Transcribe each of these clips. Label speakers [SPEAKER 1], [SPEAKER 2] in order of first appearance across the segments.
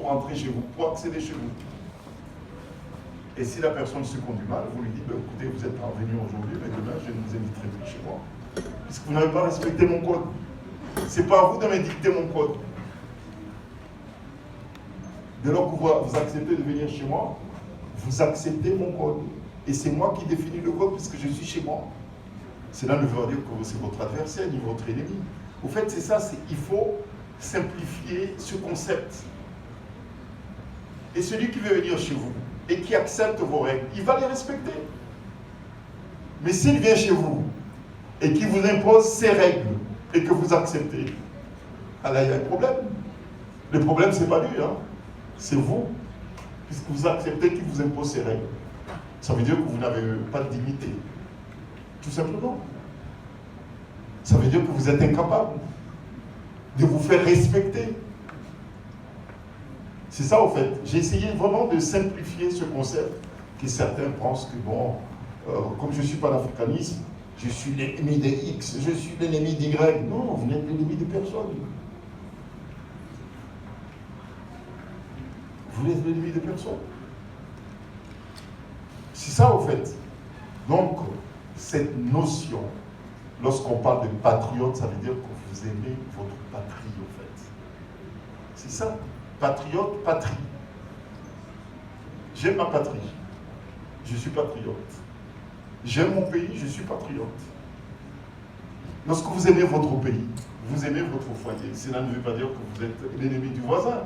[SPEAKER 1] pour entrer chez vous, pour accéder chez vous. Et si la personne se conduit mal, vous lui dites, ben, écoutez, vous êtes parvenu aujourd'hui, mais demain, je ne vous inviterai plus chez moi. Puisque vous n'avez pas respecté mon code. Ce n'est pas à vous de m'édicter mon code. Dès lors que vous acceptez de venir chez moi, vous acceptez mon code. Et c'est moi qui définis le code puisque je suis chez moi. Cela ne veut pas dire que c'est votre adversaire ni votre ennemi. Au fait, c'est ça, il faut simplifier ce concept. Et celui qui veut venir chez vous et qui accepte vos règles, il va les respecter. Mais s'il vient chez vous et qu'il vous impose ses règles et que vous acceptez, là, il y a un problème. Le problème, ce n'est pas lui, hein. C'est vous, puisque vous acceptez qu'il vous impose ses règles. Ça veut dire que vous n'avez pas de dignité. Tout simplement. Ça veut dire que vous êtes incapable de vous faire respecter. C'est ça, au fait. J'ai essayé vraiment de simplifier ce concept que certains pensent que, bon, comme je ne suis pas l'africanisme, je suis l'ennemi des X, je suis l'ennemi d'Y. Non, vous n'êtes l'ennemi de personne. Vous n'êtes l'ennemi de personne. C'est ça, au fait. Donc, cette notion, lorsqu'on parle de patriote, ça veut dire que vous aimez votre patrie, au fait. C'est ça. Patriote, patrie. J'aime ma patrie. Je suis patriote. J'aime mon pays, je suis patriote. Lorsque vous aimez votre pays, vous aimez votre foyer, cela ne veut pas dire que vous êtes l'ennemi du voisin,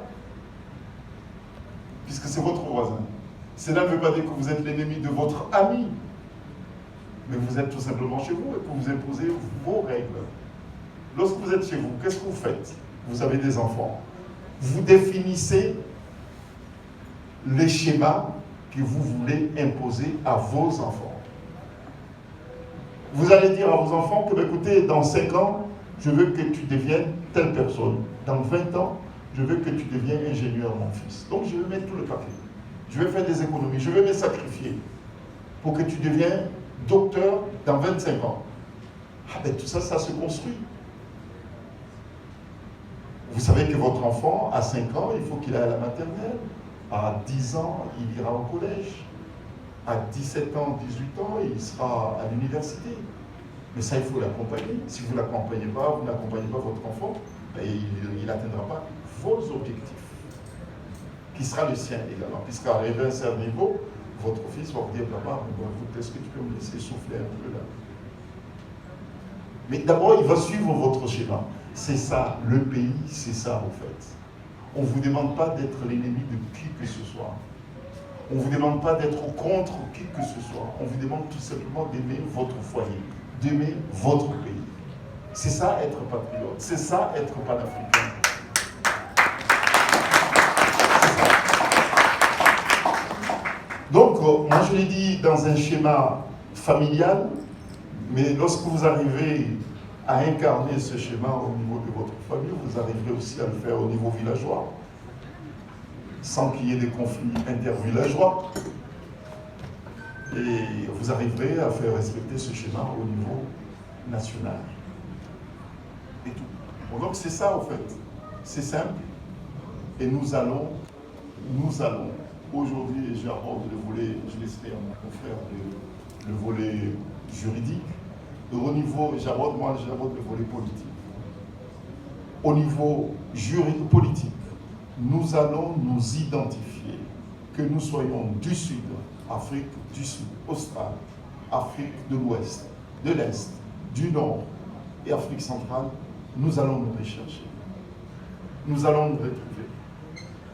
[SPEAKER 1] puisque c'est votre voisin. Cela ne veut pas dire que vous êtes l'ennemi de votre ami, mais vous êtes tout simplement chez vous et que vous imposez vos règles. Lorsque vous êtes chez vous, qu'est-ce que vous faites? Vous avez des enfants. Vous définissez les schémas que vous voulez imposer à vos enfants. Vous allez dire à vos enfants que, écoutez, dans 5 ans, je veux que tu deviennes telle personne. Dans 20 ans, je veux que tu deviennes ingénieur, mon fils. Donc, je vais mettre tout le paquet. Je vais faire des économies. Je vais me sacrifier pour que tu deviennes docteur dans 25 ans. Ah ben, tout ça, ça se construit. Vous savez que votre enfant, à 5 ans, il faut qu'il aille à la maternelle. À 10 ans, il ira au collège. À 17 ans, 18 ans, il sera à l'université. Mais ça, il faut l'accompagner. Si vous ne l'accompagnez pas, vous n'accompagnez pas votre enfant, ben, il n'atteindra pas vos objectifs, qui sera le sien également. Puisqu'à arriver à un certain niveau, votre fils va vous dire, papa, est-ce que tu peux me laisser souffler un peu là? Mais d'abord, il va suivre votre schéma. C'est ça, le pays, c'est ça, en fait. On ne vous demande pas d'être l'ennemi de qui que ce soit. On ne vous demande pas d'être contre qui que ce soit. On vous demande tout simplement d'aimer votre foyer, d'aimer votre pays. C'est ça, être patriote. C'est ça, être panafricain. Donc, moi je l'ai dit dans un schéma familial, mais lorsque vous arrivez à incarner ce schéma au niveau de votre famille, vous arriverez aussi à le faire au niveau villageois, sans qu'il y ait des conflits intervillageois. Et vous arriverez à faire respecter ce schéma au niveau national. Et tout. Bon, donc c'est ça, en fait. C'est simple. Et nous allons aujourd'hui, et j'aborde le volet, je laisserai à mon confrère le volet juridique. Au niveau, j'aborde le volet politique. Au niveau juridique politique, nous allons nous identifier, que nous soyons du Sud, Afrique du Sud, Australie, Afrique de l'Ouest, de l'Est, du Nord et Afrique centrale, nous allons nous rechercher. Nous allons nous retrouver.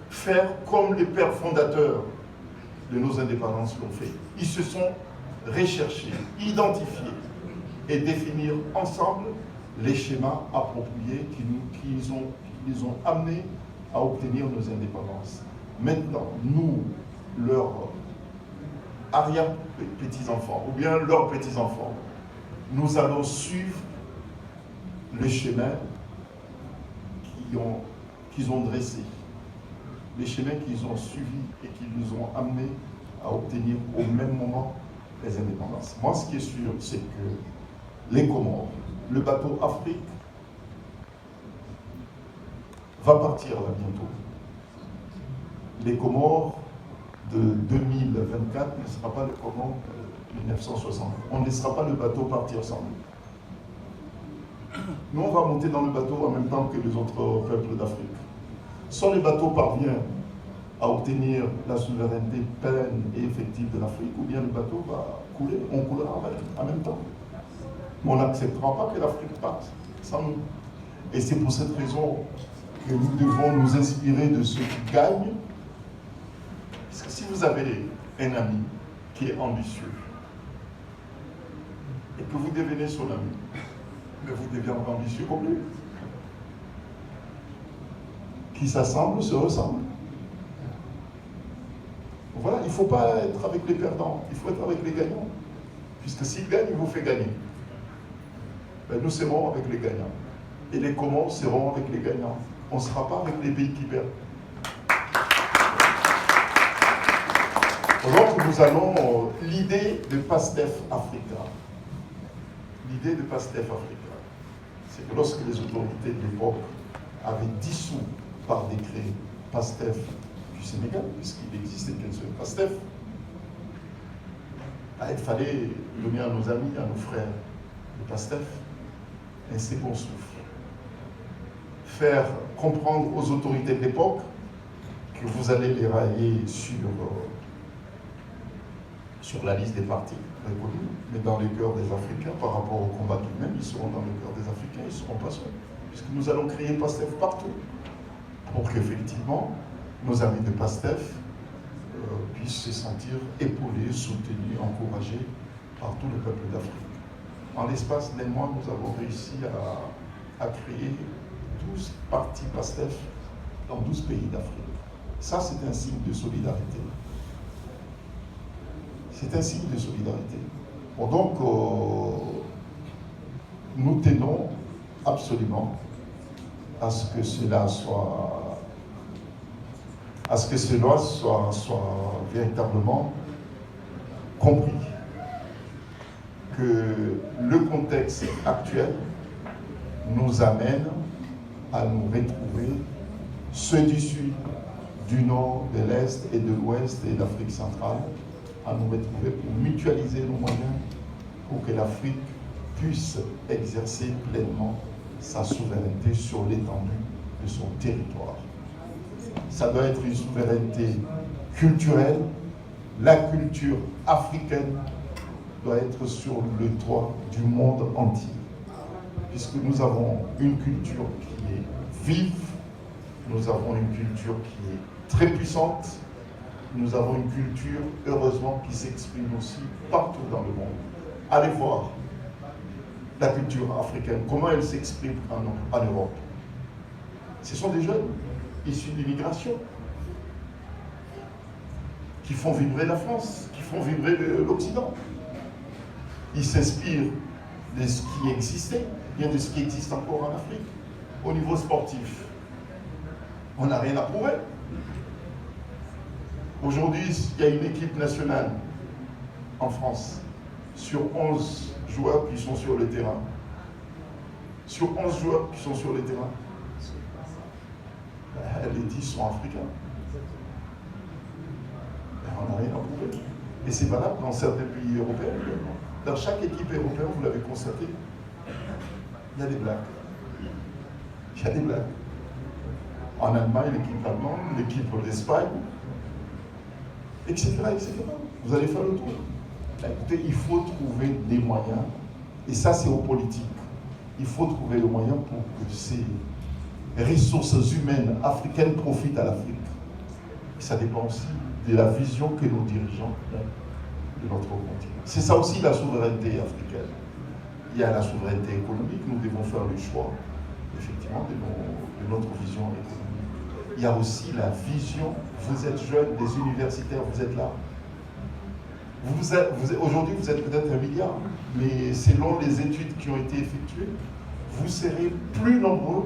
[SPEAKER 1] Faire comme les pères fondateurs de nos indépendances l'ont fait. Ils se sont recherchés, identifiés et définir ensemble les schémas appropriés qui les ont amenés à obtenir nos indépendances. Maintenant, nous, leurs arrière-petits-enfants, ou bien leurs petits-enfants, nous allons suivre les chemins qu'ils ont dressés, les chemins qu'ils ont suivis et qui nous ont amenés à obtenir au même moment les indépendances. Moi, ce qui est sûr, c'est que les Comores, le bateau Afrique, va partir là bientôt. les Comores de 2024 ne sera pas le Comores de 1960. On ne laissera pas le bateau partir sans nous. Nous, on va monter dans le bateau en même temps que les autres peuples d'Afrique. Soit le bateau parvient à obtenir la souveraineté pleine et effective de l'Afrique, ou bien le bateau va couler, on coulera en même temps. Mais on n'acceptera pas que l'Afrique parte sans nous. Et c'est pour cette raison que nous devons nous inspirer de ceux qui gagnent. Parce que si vous avez un ami qui est ambitieux, et que vous devenez son ami, mais vous deviendrez ambitieux comme lui. Qui s'assemble se ressemble. Voilà, il ne faut pas être avec les perdants, il faut être avec les gagnants. Puisque s'il gagne, il vous fait gagner. Ben, nous serons avec les gagnants. Et les Comores seront avec les gagnants. On ne sera pas avec les pays qui perdent. Donc nous allons l'idée de PASTEF Africa. L'idée de PASTEF Africa, c'est que lorsque les autorités de l'époque avaient dissous par décret PASTEF du Sénégal, puisqu'il existait qu'un seul PASTEF, il fallait donner à nos amis, à nos frères de PASTEF un second souffle. Faire comprendre aux autorités de l'époque que vous allez les railler sur la liste des partis reconnus, mais dans le cœur des Africains, par rapport au combat lui-même, ils seront dans le cœur des Africains, ils ne seront pas seuls. Puisque nous allons créer PASTEF partout, pour qu'effectivement, nos amis de PASTEF puissent se sentir épaulés, soutenus, encouragés par tout le peuple d'Afrique. En l'espace d'un mois, nous avons réussi à créer 12 partis PASTEF dans 12 pays d'Afrique. Ça, c'est un signe de solidarité. C'est un signe de solidarité. Bon, donc, nous tenons absolument à ce que cela soit véritablement compris. Que le contexte actuel nous amène à nous retrouver, ceux du Sud, du Nord, de l'Est et de l'Ouest et d'Afrique centrale, à nous retrouver pour mutualiser nos moyens pour que l'Afrique puisse exercer pleinement sa souveraineté sur l'étendue de son territoire. Ça doit être une souveraineté culturelle. La culture africaine doit être sur le toit du monde entier. Puisque nous avons une culture qui est vive, nous avons une culture qui est très puissante, nous avons une culture, heureusement, qui s'exprime aussi partout dans le monde. Allez voir la culture africaine, comment elle s'exprime en Europe. Ce sont des jeunes issus de l'immigration qui font vibrer la France, qui font vibrer l'Occident. Ils s'inspirent de ce qui existait, bien de ce qui existe encore en Afrique. Au niveau sportif, on n'a rien à prouver. Aujourd'hui, il y a une équipe nationale en France sur 11 joueurs qui sont sur le terrain. Sur 11 joueurs qui sont sur le terrain, les 10 sont africains. On n'a rien à prouver. Et c'est valable dans certains pays européens. Dans chaque équipe européenne, vous l'avez constaté, il y a des blagues. Il y a des blagues. En Allemagne, l'équipe allemande, l'équipe d'Espagne, etc., etc. Vous allez faire le tour. Là, écoutez, il faut trouver des moyens, et ça c'est aux politiques. Il faut trouver le moyen pour que ces ressources humaines africaines profitent à l'Afrique. Ça dépend aussi de la vision que nos dirigeants ont de notre continent. C'est ça aussi la souveraineté africaine. Il y a la souveraineté économique, nous devons faire le choix, effectivement, de notre vision économique. Il y a aussi la vision, vous êtes jeunes, des universitaires, vous êtes là. Aujourd'hui, vous êtes peut-être 1 milliard, mais selon les études qui ont été effectuées, vous serez plus nombreux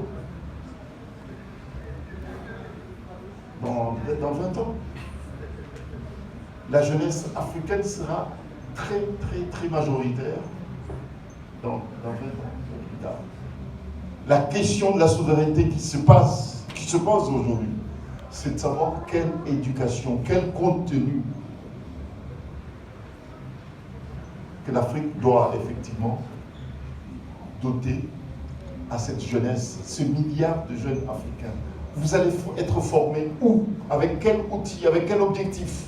[SPEAKER 1] dans 20 ans. La jeunesse africaine sera très, très, très majoritaire dans 20 ans plus tard. La question de la souveraineté qui se pose aujourd'hui c'est de savoir quelle éducation, quel contenu que l'Afrique doit effectivement doter à cette jeunesse, ce milliard de jeunes Africains. Vous allez être formés où? Avec quel outil? Avec quel objectif?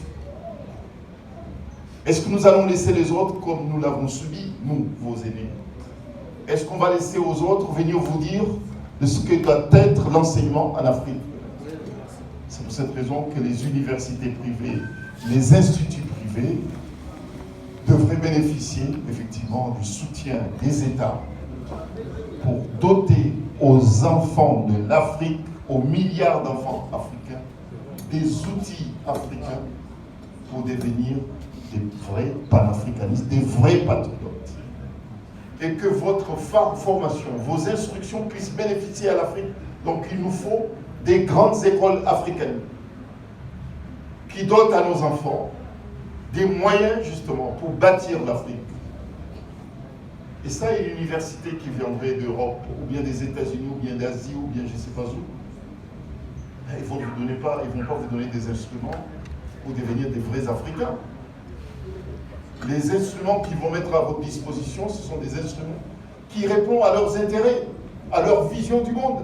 [SPEAKER 1] Est-ce que nous allons laisser les autres comme nous l'avons subi, nous, vos aînés? Est-ce qu'on va laisser aux autres venir vous dire de ce que doit être l'enseignement en Afrique? C'est pour cette raison que les universités privées, les instituts privés devraient bénéficier effectivement du soutien des États pour doter aux enfants de l'Afrique, aux milliards d'enfants africains, des outils africains pour devenir des vrais panafricanistes, des vrais patriotes. Et que votre formation, vos instructions puissent bénéficier à l'Afrique. Donc il nous faut des grandes écoles africaines qui dotent à nos enfants des moyens justement pour bâtir l'Afrique. Et ça, il y a une université qui viendrait d'Europe, ou bien des États-Unis, ou bien d'Asie, ou bien je ne sais pas où. Ils ne vont pas vous donner des instruments pour devenir des vrais Africains. Les instruments qu'ils vont mettre à votre disposition, ce sont des instruments qui répondent à leurs intérêts, à leur vision du monde.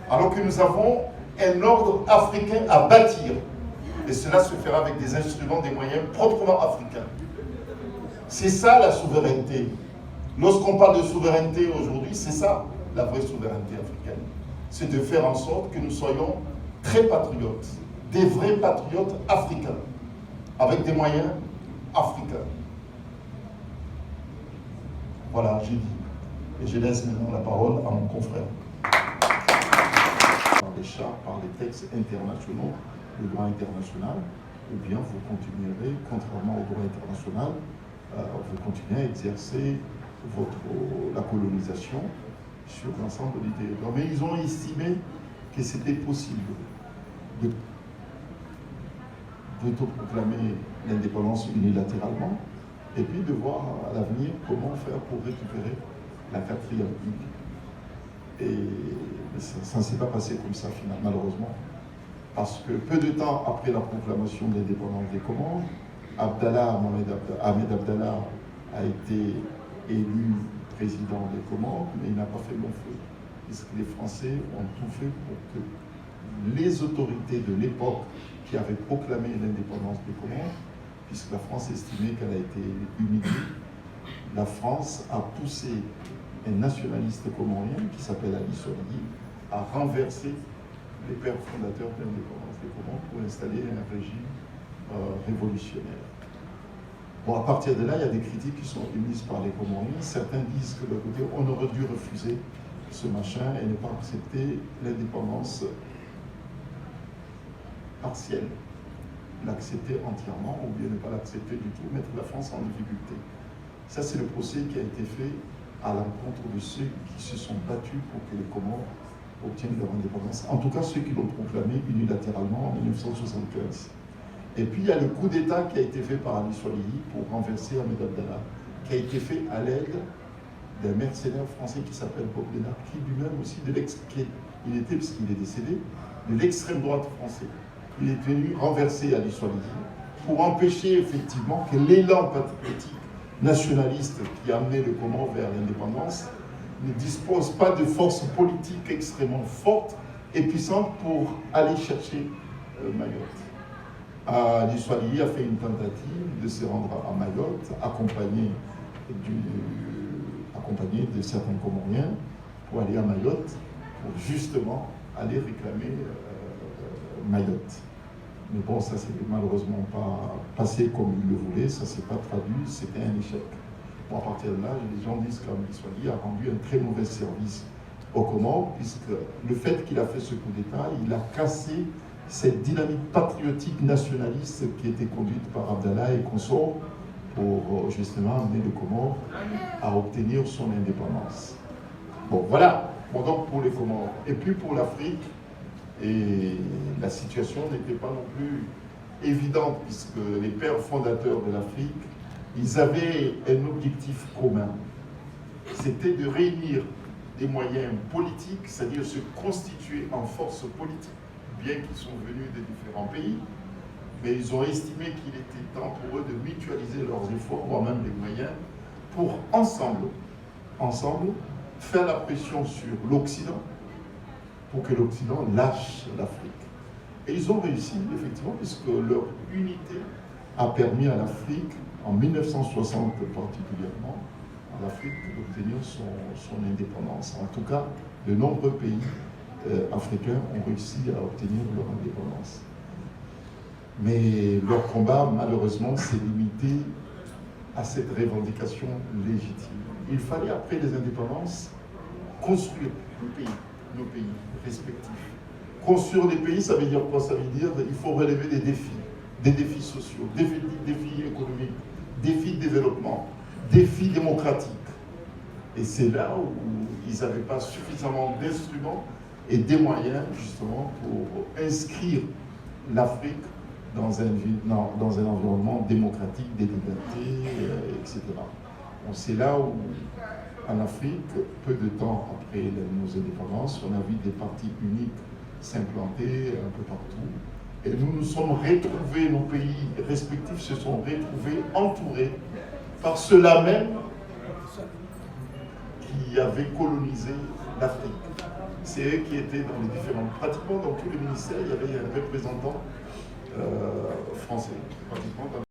[SPEAKER 1] Alors que nous avons un ordre africain à bâtir. Et cela se fera avec des instruments, des moyens proprement africains. C'est ça la souveraineté. Lorsqu'on parle de souveraineté aujourd'hui, c'est ça la vraie souveraineté africaine. C'est de faire en sorte que nous soyons très patriotes, des vrais patriotes africains, avec des moyens africains. Voilà, j'ai dit. Et je laisse maintenant la parole à mon confrère. Par les chartes, par les textes internationaux, le droit international, ou bien vous continuerez, contrairement au droit international, vous continuez à exercer la colonisation sur l'ensemble du territoire. Mais ils ont estimé que c'était possible d'autoproclamer l'indépendance unilatéralement et puis de voir à l'avenir comment faire pour récupérer la 4e Ligue. Et ça ne s'est pas passé comme ça finalement, malheureusement. Parce que peu de temps après la proclamation de l'indépendance des Comores, Ahmed Abdallah a été élu président des Comores, mais il n'a pas fait long feu, puisque les Français ont tout fait pour que les autorités de l'époque qui avaient proclamé l'indépendance des Comores, puisque la France estimait qu'elle a été humiliée, la France a poussé un nationaliste comorien qui s'appelle Ali Soligui à renverser les pères fondateurs de l'indépendance des Comores pour installer un régime révolutionnaire. Bon, à partir de là, il y a des critiques qui sont émises par les Comoriens. Certains disent que de côté, on aurait dû refuser ce machin et ne pas accepter l'indépendance partielle. L'accepter entièrement ou bien ne pas l'accepter du tout, mettre la France en difficulté. Ça, c'est le procès qui a été fait à l'encontre de ceux qui se sont battus pour que les Comores obtiennent leur indépendance. En tout cas, ceux qui l'ont proclamé unilatéralement en 1975. Et puis, il y a le coup d'État qui a été fait par Ali Soligui pour renverser Ahmed Abdallah, qui a été fait à l'aide d'un mercenaire français qui s'appelle Bob Denard, qui lui-même aussi, il était, parce qu'il est décédé, de l'extrême droite française. Il est venu renverser Ali Soligui pour empêcher effectivement que l'élan patriotique nationaliste qui a amené le Comore vers l'indépendance ne dispose pas de force politique extrêmement forte et puissante pour aller chercher Mayotte. Ali Soligui a fait une tentative de se rendre à Mayotte, accompagné de certains Comoriens, pour aller à Mayotte, pour justement aller réclamer Mayotte. Mais bon, ça s'est malheureusement pas passé comme il le voulait, ça ne s'est pas traduit, c'était un échec. Bon, à partir de là, les gens disent qu'Ali Soligui a rendu un très mauvais service aux Comores, puisque le fait qu'il a fait ce coup d'État, il a cassé cette dynamique patriotique nationaliste qui était conduite par Abdallah et consorts pour justement amener le Comores à obtenir son indépendance. Bon, voilà. Bon, donc pour les Comores. Et puis pour l'Afrique, et la situation n'était pas non plus évidente, puisque les pères fondateurs de l'Afrique, ils avaient un objectif commun. C'était de réunir des moyens politiques, c'est-à-dire se constituer en force politique, bien qu'ils sont venus de différents pays, mais ils ont estimé qu'il était temps pour eux de mutualiser leurs efforts, voire même les moyens, pour ensemble, faire la pression sur l'Occident, pour que l'Occident lâche l'Afrique. Et ils ont réussi, effectivement, puisque leur unité a permis à l'Afrique, en 1960 particulièrement, à l'Afrique d'obtenir son indépendance. En tout cas, de nombreux pays africains ont réussi à obtenir leur indépendance. Mais leur combat, malheureusement, s'est limité à cette revendication légitime. Il fallait, après les indépendances, construire nos pays respectifs. Construire des pays, ça veut dire quoi? Ça veut dire qu'il faut relever des défis sociaux, défis économiques, défis de développement, défis démocratiques. Et c'est là où ils n'avaient pas suffisamment d'instruments et des moyens, justement, pour inscrire l'Afrique dans un environnement démocratique, des libertés, etc. Bon, c'est là où, en Afrique, peu de temps après nos indépendances, on a vu des partis uniques s'implanter un peu partout. Et nous nous sommes retrouvés, nos pays respectifs se sont retrouvés entourés par ceux-là même qui avaient colonisé l'Afrique. C'est eux qui étaient dans les différents... Pratiquement dans tous les ministères, il y avait un représentant français. Pratiquement dans